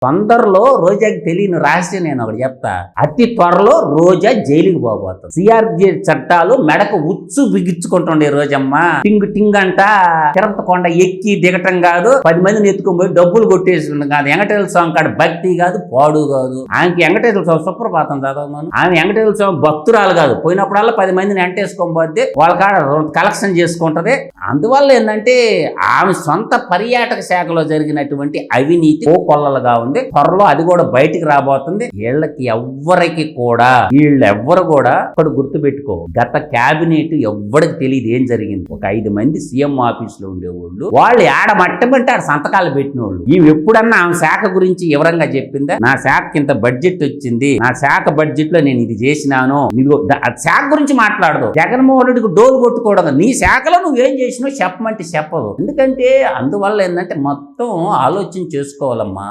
తొందరలో రోజాకి తెలియని రహస్యం నేను ఒకటి చెప్తా. అతి త్వరలో రోజా జైలుకి పోబోతుంది. సిఆర్జీ చట్టాలు మెడకు ఉచ్చు బిగించుకుంటుండే రోజమ్మ టింగ్ టింగ్ అంట తిరుపతికొండ ఎక్కి దిగటం కాదు, 10 మందిని ఎత్తుకొని పోయి డబ్బులు కొట్టేసి కాదు. వెంకటేశ్వర స్వామి కాడ భక్తి కాదు, పాడు కాదు. ఆమెకి వెంకటేశ్వర స్వామి సుప్రభాతం చదవమను. ఆమె వెంకటేశ్వర స్వామి భక్తురాలు కాదు. పోయినప్పుడల్లా 10 మందిని వెంటేసుకొని పోతే వాళ్ళ కాడ కలెక్షన్ చేసుకుంటది. అందువల్ల ఏంటంటే ఆమె సొంత పర్యాటక శాఖలో జరిగినటువంటి అవినీతి కోకొల్లలుగా ఉంది. త్వరలో అది కూడా బయటికి రాబోతుంది. వీళ్ళెవ్వరు కూడా ఇక్కడ గుర్తు పెట్టుకో, గత క్యాబినెట్ ఎవ్వరికి తెలియదు ఏం జరిగింది. ఒక 5 మంది సీఎం ఆఫీస్ లో ఉండేవాళ్ళు, వాళ్ళు ఆడ మట్టమంటే ఆడ సంతకాలు పెట్టిన వాళ్ళు. ఇవి ఎప్పుడన్నా ఆమె శాఖ గురించి వివరంగా చెప్పిందా? నా శాఖకి ఇంత బడ్జెట్ వచ్చింది, నా శాఖ బడ్జెట్ లో నేను ఇది చేసినాను, శాఖ గురించి మాట్లాడదు. జగన్మోహన్ రెడ్డికి డోలు కొట్టుకోవడం, నీ శాఖలో నువ్వేం చేసినావు చెప్పమంటే చెప్పదు. ఎందుకంటే అందువల్ల ఏంటంటే మొత్తం ఆలోచన చేసుకోవాలమ్మా.